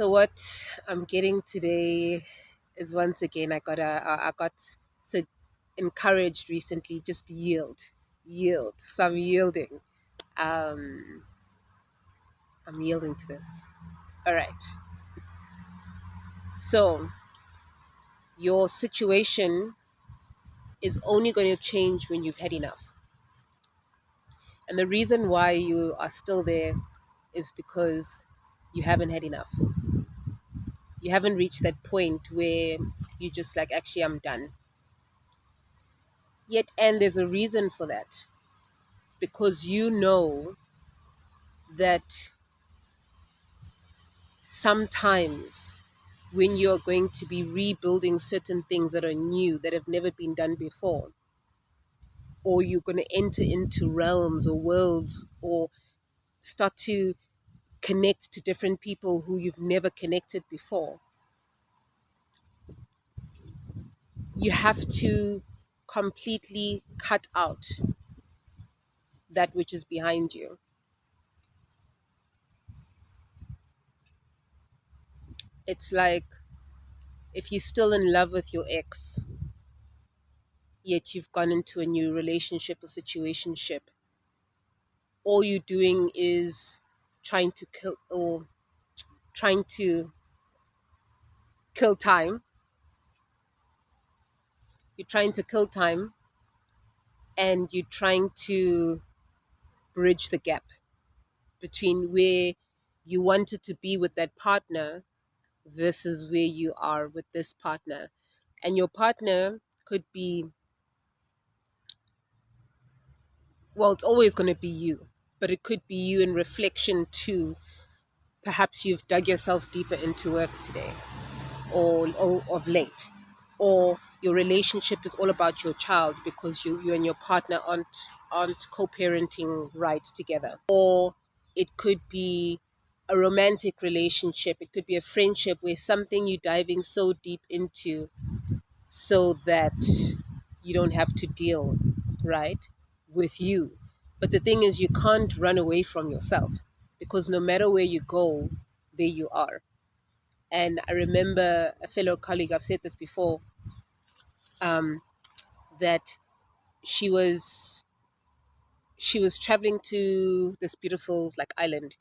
So what I'm getting today is once again I got so encouraged recently, just yield. So I'm yielding. Um, I'm yielding to this. All right. So your situation is only going to change when you've had enough, and the reason why you are still there is because you haven't had enough. You haven't reached that point where you just like, actually, I'm done. Yet, and there's a reason for that, because you know that sometimes when you're going to be rebuilding certain things that are new, that have never been done before, or you're going to enter into realms or worlds or start to connect to different people who you've never connected before, you have to completely cut out that which is behind you. It's like if you're still in love with your ex, yet you've gone into a new relationship or situationship, all you're doing is trying to trying to kill time. You're trying to kill time, and you're trying to bridge the gap between where you wanted to be with that partner versus where you are with this partner. And your partner could be, well, it's always going to be you, but it could be you in reflection too. Perhaps you've dug yourself deeper into work today, or of late, or your relationship is all about your child because you and your partner aren't co-parenting right together, or it could be a romantic relationship, it could be a friendship where something you're diving so deep into so that you don't have to deal, right, with you. But the thing is, you can't run away from yourself, because no matter where you go, there you are. And I remember a fellow colleague, I've said this before, that she was she was traveling to this beautiful like island,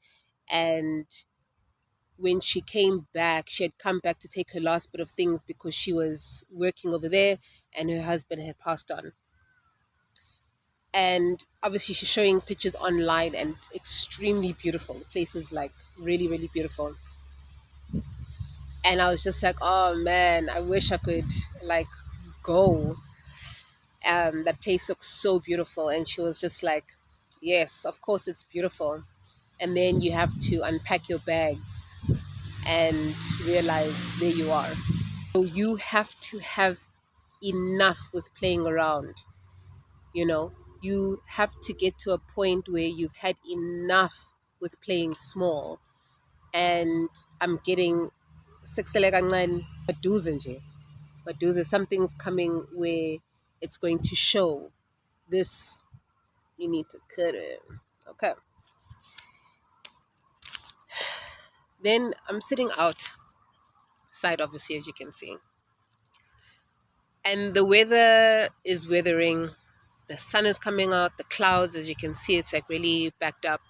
and when she came back, she had come back to take her last bit of things because she was working over there and her husband had passed on. And obviously she's showing pictures online and extremely beautiful. The place is like really, really beautiful. And I was just like, oh man, I wish I could like go. That place looks so beautiful. And she was just like, yes, of course it's beautiful. And then you have to unpack your bags and realize there you are. So you have to have enough with playing around, you know. You have to get to a point where you've had enough with playing small. And I'm getting sixele kancane, maduze nje. Maduze, something's coming where it's going to show this. You need to cut it. Okay. Then I'm sitting outside, obviously, as you can see. And the weather is weathering. The sun is coming out. The clouds, as you can see, it's like really backed up.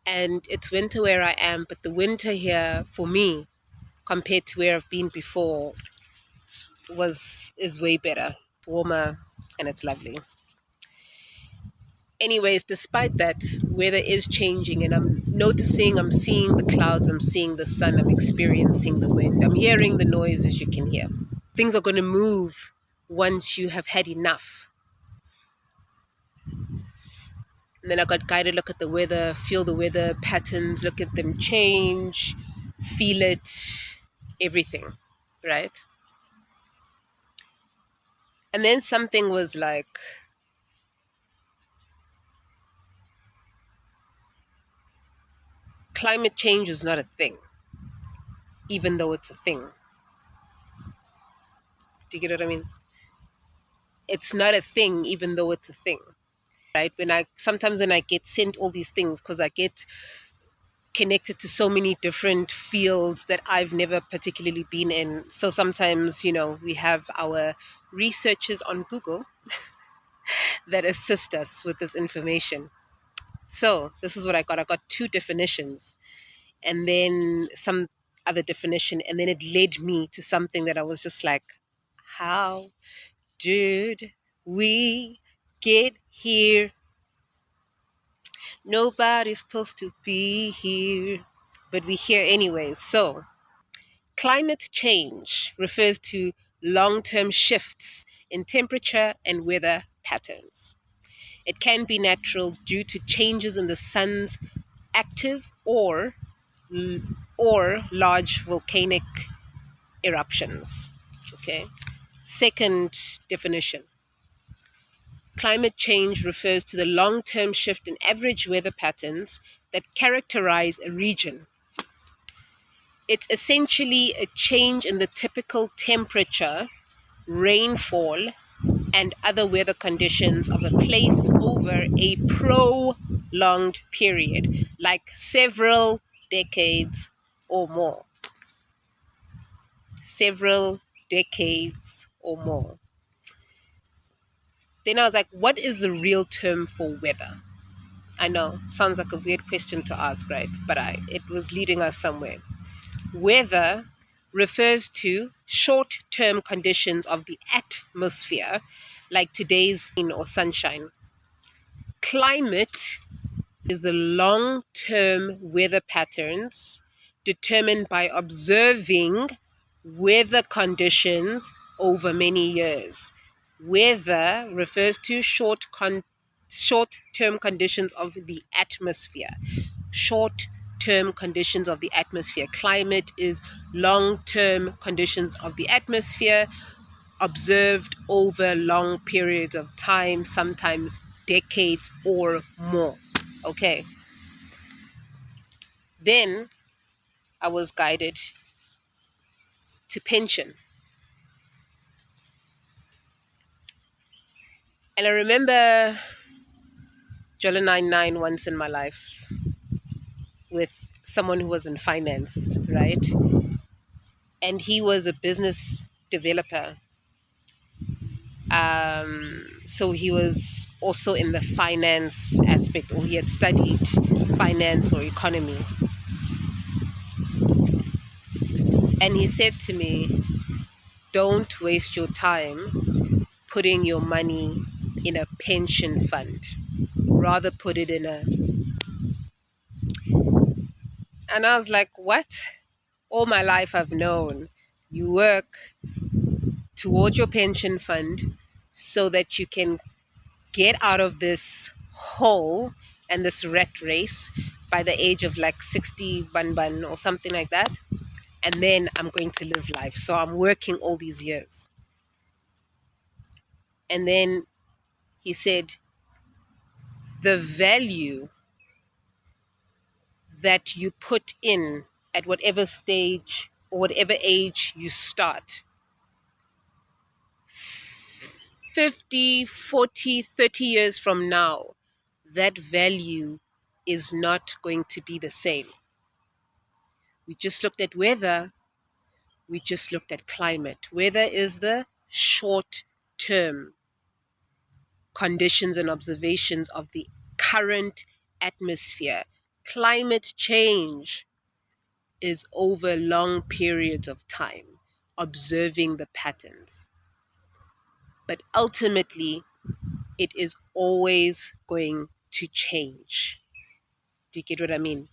And it's winter where I am, but the winter here for me, compared to where I've been before, is way better, warmer, and it's lovely. Anyways, despite that, weather is changing, and I'm noticing, I'm seeing the clouds, I'm seeing the sun, I'm experiencing the wind, I'm hearing the noise, as you can hear. Things are going to move once you have had enough. And then I got guided, look at the weather, feel the weather patterns, look at them change, feel it, everything, right? And then something was like, climate change is not a thing, even though it's a thing. Do you get what I mean? It's not a thing, even though it's a thing, right? When I get sent all these things, because I get connected to so many different fields that I've never particularly been in. So sometimes, we have our researchers on Google that assist us with this information. So this is what I got. I got two definitions and then some other definition. And then it led me to something that I was just like, how did we get here? Nobody's supposed to be here, but we're here anyways. So, climate change refers to long term shifts in temperature and weather patterns. It can be natural due to changes in the sun's active or large volcanic eruptions. Okay. Second definition. Climate change refers to the long term shift in average weather patterns that characterize a region. It's essentially a change in the typical temperature, rainfall, and other weather conditions of a place over a prolonged period, like several decades or more. Several decades or more. Then I was like, what is the real term for weather? I know, sounds like a weird question to ask, right? But it was leading us somewhere. Weather refers to short-term conditions of the atmosphere, like today's rain or sunshine. Climate is the long-term weather patterns determined by observing weather conditions over many years. Weather refers to short-term conditions of the atmosphere. Short-term conditions of the atmosphere. Climate is long-term conditions of the atmosphere observed over long periods of time, sometimes decades or more. Okay. Then I was guided to pension. And I remember Jola 99 once in my life with someone who was in finance, right? And he was a business developer. So he was also in the finance aspect, or he had studied finance or economy. And he said to me, don't waste your time putting your money in a pension fund. Rather put it in a... And I was like, what? All my life I've known you work towards your pension fund so that you can get out of this hole and this rat race by the age of like 60 bun or something like that. And then I'm going to live life. So I'm working all these years. And then he said, the value that you put in at whatever stage or whatever age you start, 50, 40, 30 years from now, that value is not going to be the same. We just looked at weather. We just looked at climate. Weather is the short term conditions and observations of the current atmosphere. Climate change is over long periods of time, observing the patterns. But ultimately, it is always going to change. Do you get what I mean?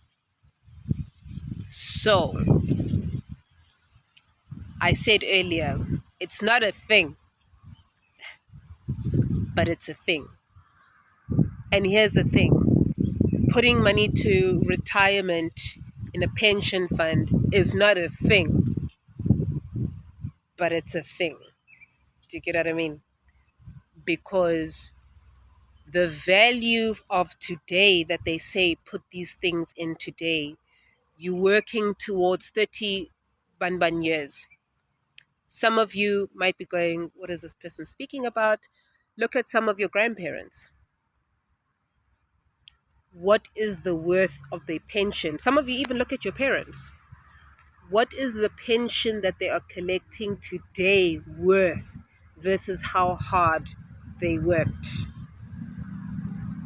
So, I said earlier, it's not a thing, but it's a thing. And here's the thing. Putting money to retirement in a pension fund is not a thing, but it's a thing. Do you get what I mean? Because the value of today that they say put these things in today, you're working towards 30 ban years. Some of you might be going, what is this person speaking about? Look at some of your grandparents. what is the worth of their pension? Some of you even look at your parents. What is the pension that they are collecting today worth versus how hard they worked?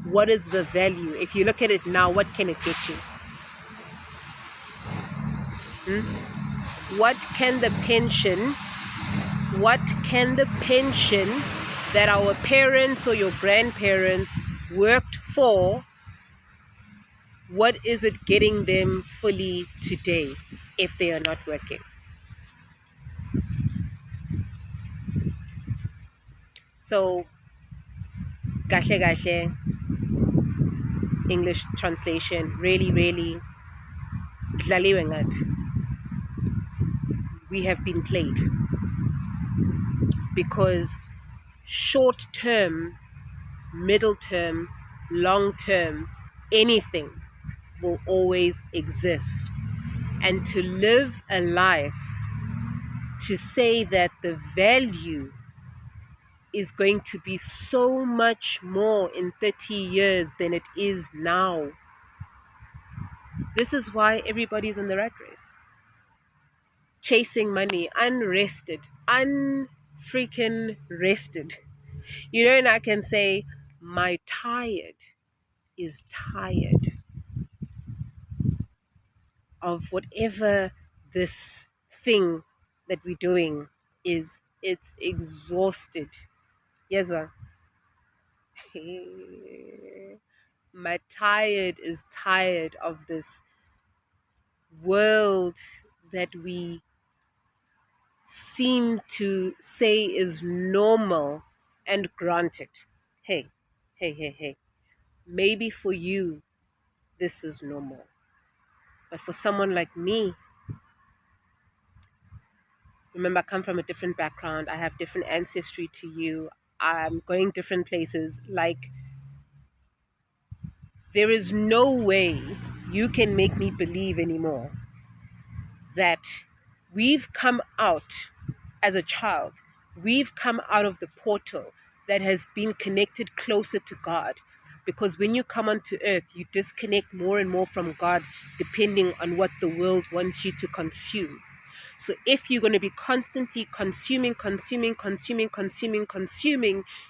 What is the value? If you look at it now, what can it get you? What can the pension, what can the pension that our parents or your grandparents worked for, what is it getting them fully today if they are not working? So, kahle kahle, English translation, really, really, dlaliwe ngathi. We have been played because short term, middle term, long term, anything will always exist. And to live a life to say that the value is going to be so much more in 30 years than it is now. This is why everybody's in the rat race. Chasing money, unrested, unfreaking rested. You know, and I can say, my tired is tired of whatever this thing that we're doing is. It's exhausted. Yes, well. My tired is tired of this world that we seem to say is normal and granted. Hey, hey, hey, hey. Maybe for you, this is normal. But for someone like me, remember, I come from a different background. I have different ancestry to you. I'm going different places. Like, there is no way you can make me believe anymore that we've come out as a child, we've come out of the portal that has been connected closer to God. Because when you come onto earth, you disconnect more and more from God depending on what the world wants you to consume. So if you're going to be constantly consuming,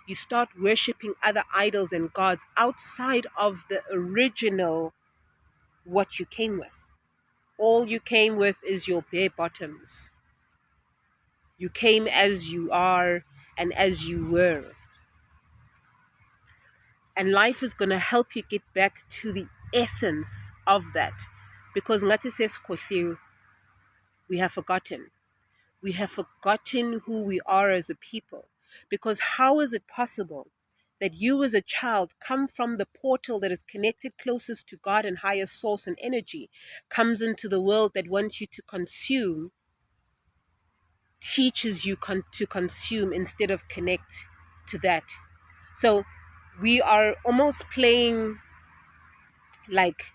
you start worshiping other idols and gods outside of the original what you came with. All you came with is your bare bottoms. You came as you are and as you were. And life is going to help you get back to the essence of that. Because ngathi sesikhohliwe, we have forgotten. We have forgotten who we are as a people. Because how is it possible that you as a child come from the portal that is connected closest to God and higher source and energy, comes into the world that wants you to consume, teaches you to consume instead of connect to that. So we are almost playing like,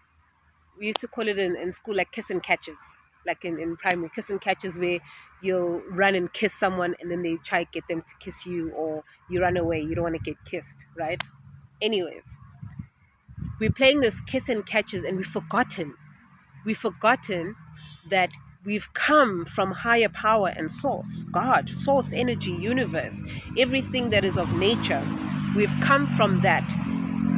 we used to call it in school, like kiss and catches, like in primary, kiss and catches, where you'll run and kiss someone and then they try to get them to kiss you, or you run away, you don't want to get kissed, right? Anyways, we're playing this kiss and catches and we've forgotten that we've come from higher power and source, God, source, energy, universe, everything that is of nature. We've come from that,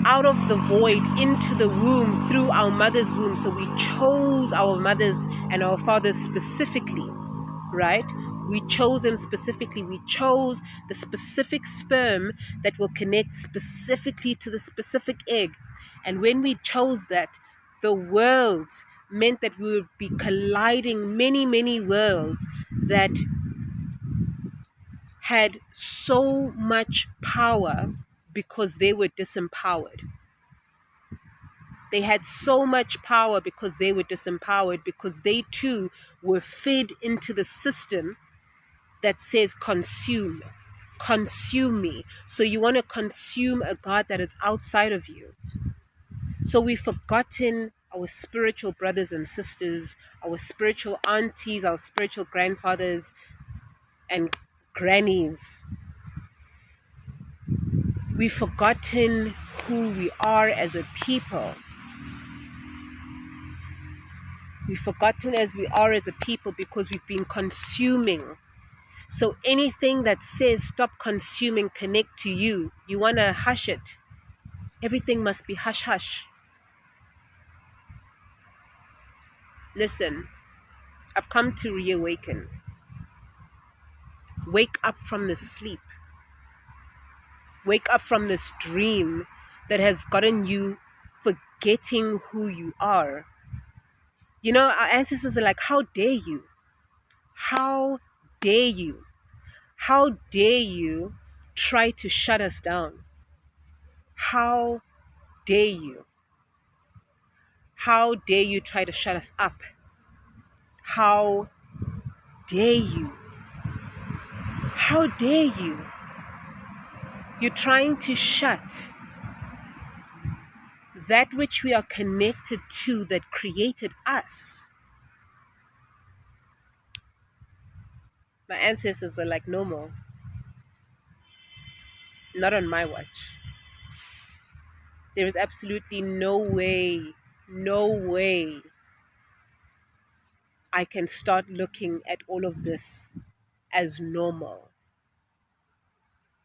out of the void into the womb through our mother's womb. So we chose our mothers and our fathers specifically, right? We chose them specifically. We chose the specific sperm that will connect specifically to the specific egg. And when we chose that, the worlds meant that we would be colliding many, many worlds that had so much power because they were disempowered. They had so much power because they were disempowered, because they too were fed into the system that says consume me. So you want to consume a God that is outside of you. So we've forgotten our spiritual brothers and sisters, our spiritual aunties, our spiritual grandfathers and grannies. We've forgotten who we are as a people. We've forgotten as we are as a people because we've been consuming. So anything that says stop consuming, connect to you, you want to hush it. Everything must be hush hush. Listen, I've come to reawaken. Wake up from this sleep. Wake up from this dream that has gotten you forgetting who you are. You know, our ancestors are like, how dare you? How dare you? How dare you try to shut us down? How dare you? How dare you try to shut us up? How dare you? How dare you? You're trying to shut that which we are connected to that created us. My ancestors are like, no more. Not on my watch. There is absolutely no way I can start looking at all of this as normal.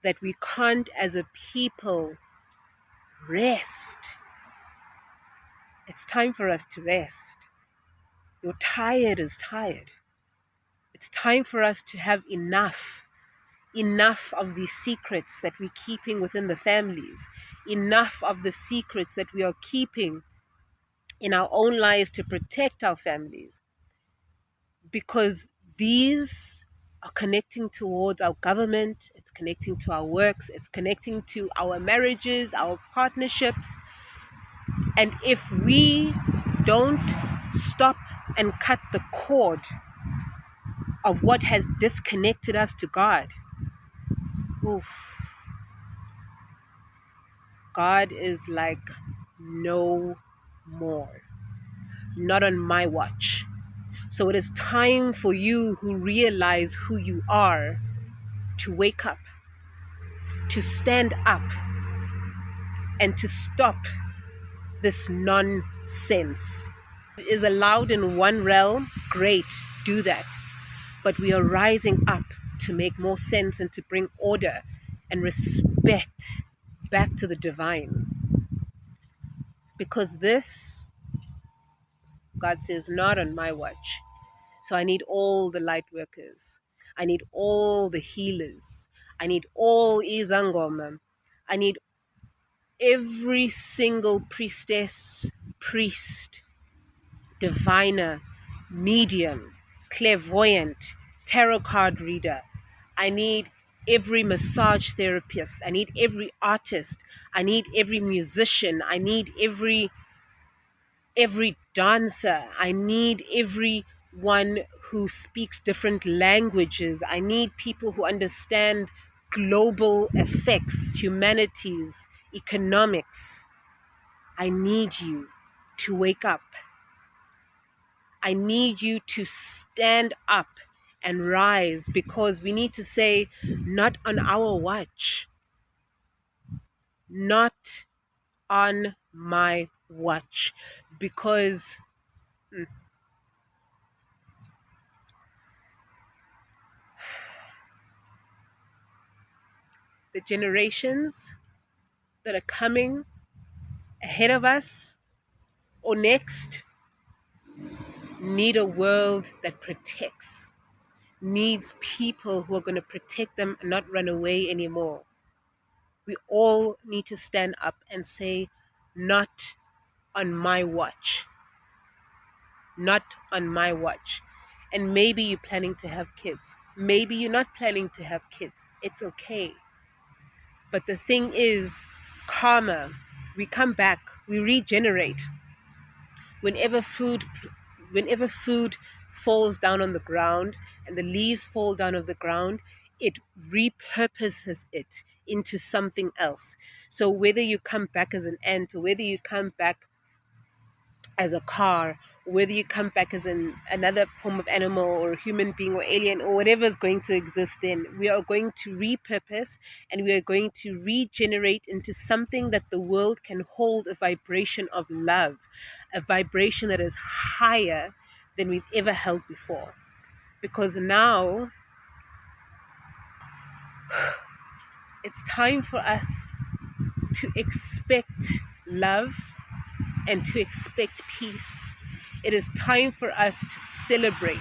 That we can't, as a people, rest. It's time for us to rest. You're tired is tired. It's time for us to have enough. Enough of the secrets that we're keeping within the families. Enough of the secrets that we are keeping in our own lives to protect our families. Because these are connecting towards our government, it's connecting to our works, it's connecting to our marriages, our partnerships. And if we don't stop and cut the cord of what has disconnected us to God, oof, God is like, no more. Not on my watch. So it is time for you who realize who you are to wake up, to stand up, and to stop this nonsense. It is allowed in one realm, great, do that. But we are rising up to make more sense and to bring order and respect back to the divine. Because this, God says, not on my watch. So I need all the light workers. I need all the healers. I need all Izangoma. I need every single priestess, priest, diviner, medium, clairvoyant, tarot card reader. I need every massage therapist. I need every artist. I need every musician. I need every dancer. I need everyone who speaks different languages. I need people who understand global effects, humanities, economics. I need you to wake up. I need you to stand up and rise, because we need to say, not on our watch. Not on my watch. Because the generations that are coming ahead of us or next need a world that protects, needs people who are going to protect them and not run away anymore. We all need to stand up and say, not on my watch. Not on my watch. And maybe you're planning to have kids. Maybe you're not planning to have kids. It's okay. But the thing is, karma, we come back, we regenerate. Whenever food whenever food falls down on the ground and the leaves fall down on the ground, it repurposes it into something else. So whether you come back as an ant, or whether you come back as a car, whether you come back as another form of animal or human being or alien or whatever is going to exist, then we are going to repurpose and we are going to regenerate into something that the world can hold, a vibration of love, a vibration that is higher, than we've ever held before. Because now it's time for us to expect love and to expect peace. It is time for us to celebrate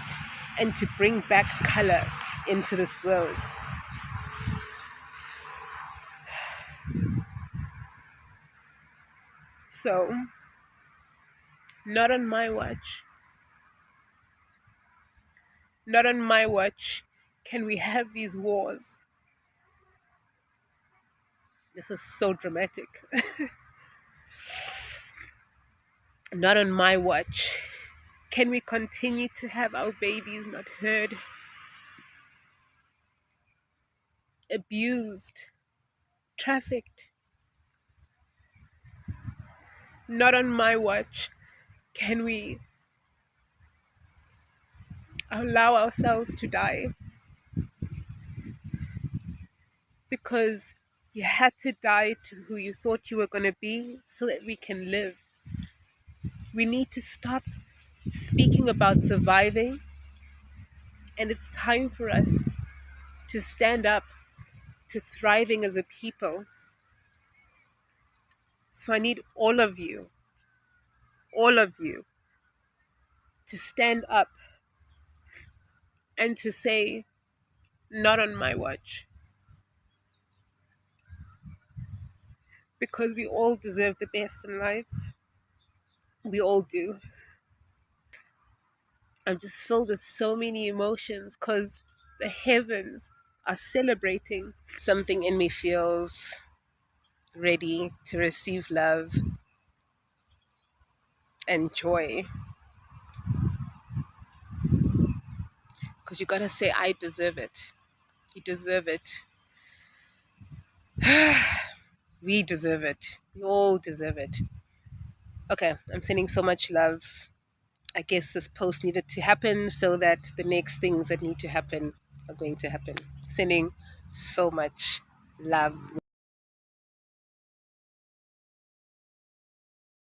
and to bring back color into this world. So, not on my watch. Not on my watch can we have these wars. This is so dramatic. Not on my watch can we continue to have our babies not heard, abused, trafficked. Not on my watch can we allow ourselves to die because you had to die to who you thought you were going to be so that we can live. We need to stop speaking about surviving, and it's time for us to stand up to thriving as a people. So I need all of you, to stand up and to say, not on my watch. Because we all deserve the best in life. We all do. I'm just filled with so many emotions because the heavens are celebrating. Something in me feels ready to receive love and joy. Because you gotta say, I deserve it. You deserve it. We deserve it. We all deserve it. Okay, I'm sending so much love. I guess this post needed to happen so that the next things that need to happen are going to happen. Sending so much love.